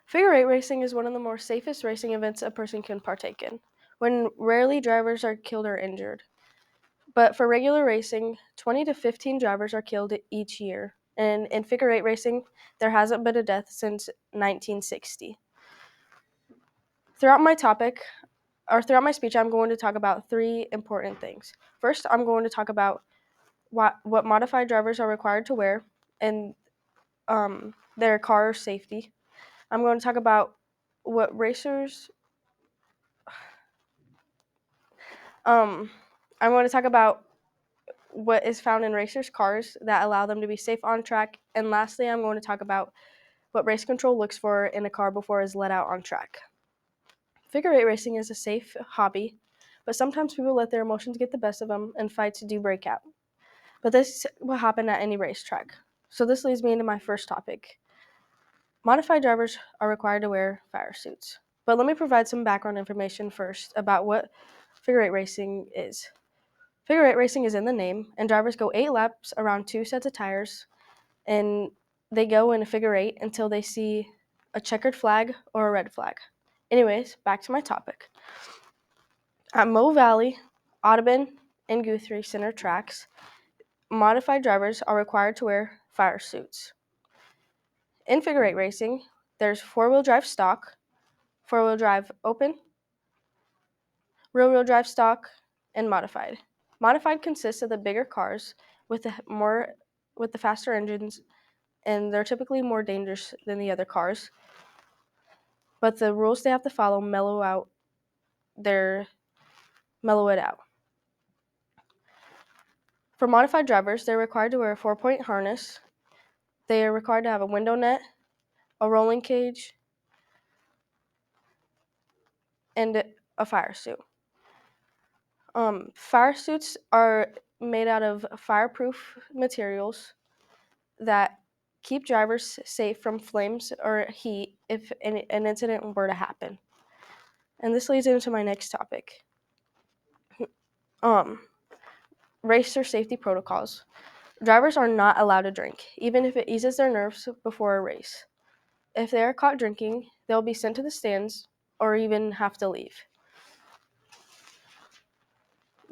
Figure eight racing is one of the more safest racing events a person can partake in, when rarely drivers are killed or injured. But for regular racing, 20 to 15 drivers are killed each year. And in figure eight racing, there hasn't been a death since 1960. Throughout my throughout my speech, I'm going to talk about three important things. First, I'm going to talk about what modified drivers are required to wear and their car safety. I'm going to talk about what racers. I'm going to talk about what is found in racers' cars that allow them to be safe on track. And lastly, I'm going to talk about what race control looks for in a car before it's let out on track. Figure eight racing is a safe hobby, but sometimes people let their emotions get the best of them and fights do break out. But this will happen at any racetrack. So this leads me into my first topic. Modified drivers are required to wear fire suits. But let me provide some background information first about what figure eight racing is. Figure eight racing is in the name, and drivers go 8 laps around 2 sets of tires, and they go in a figure eight until they see a checkered flag or a red flag. Anyways, back to my topic. At Mo Valley, Audubon, and Guthrie Center tracks, modified drivers are required to wear fire suits. In figure eight racing, there's four-wheel drive stock, four-wheel drive open, rear-wheel drive stock, and modified. Modified consists of the bigger cars with the faster engines, and they're typically more dangerous than the other cars. But the rules they have to follow mellow it out. For modified drivers, they're required to wear a 4-point harness. They are required to have a window net, a rolling cage, and a fire suit. Fire suits are made out of fireproof materials that keep drivers safe from flames or heat if an incident were to happen. And this leads into my next topic. Racer safety protocols. Drivers are not allowed to drink, even if it eases their nerves before a race. If they are caught drinking, they'll be sent to the stands or even have to leave.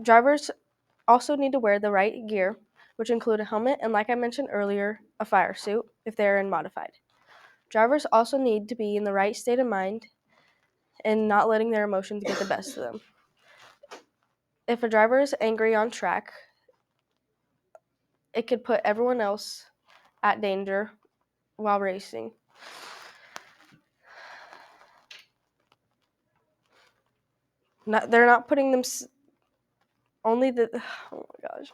Drivers also need to wear the right gear, which include a helmet and, like I mentioned earlier, a fire suit if they are in modified. Drivers also need to be in the right state of mind and not letting their emotions get the best of them. If a driver is angry on track, it could put everyone else at danger while racing. They're not putting them only the. Oh my gosh.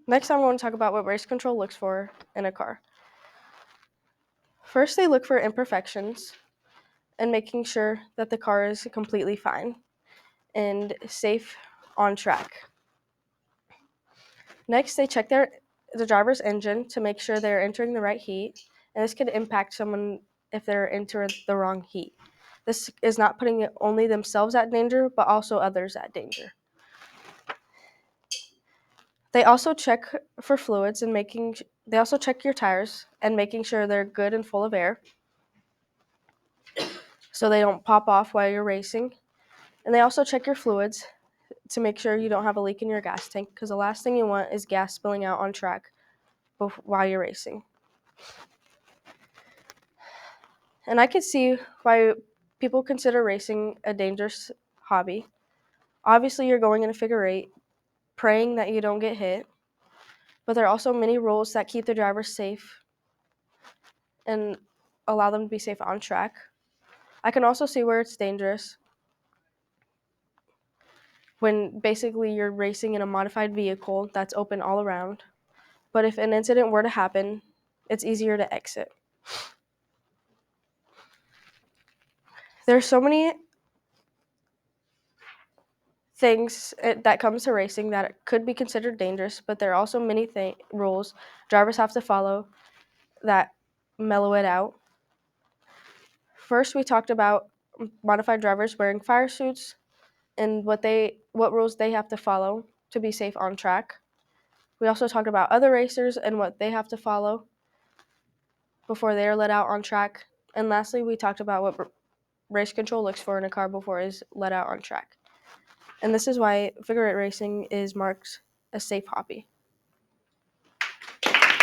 Next, I'm going to talk about what race control looks for in a car. First, they look for imperfections and making sure that the car is completely fine and safe on track. Next, they check the driver's engine to make sure they're entering the right heat, and this could impact someone if they're entering the wrong heat. This is not putting only themselves at danger, but also others at danger. They also check for fluids and they also check your tires and making sure they're good and full of air so they don't pop off while you're racing. And they also check your fluids to make sure you don't have a leak in your gas tank, because the last thing you want is gas spilling out on track while you're racing. And I could see why people consider racing a dangerous hobby. Obviously, you're going in a figure eight, praying that you don't get hit, but there are also many rules that keep the driver safe and allow them to be safe on track. I can also see where it's dangerous when basically you're racing in a modified vehicle that's open all around. But if an incident were to happen, it's easier to exit. There's so many things that comes to racing that could be considered dangerous, but there are also many rules drivers have to follow that mellow it out. First, we talked about modified drivers wearing fire suits. and what rules they have to follow to be safe on track. We also talked about other racers and what they have to follow before they are let out on track. And lastly, we talked about what race control looks for in a car before it is let out on track. And this is why figure eight racing is marked a safe hobby.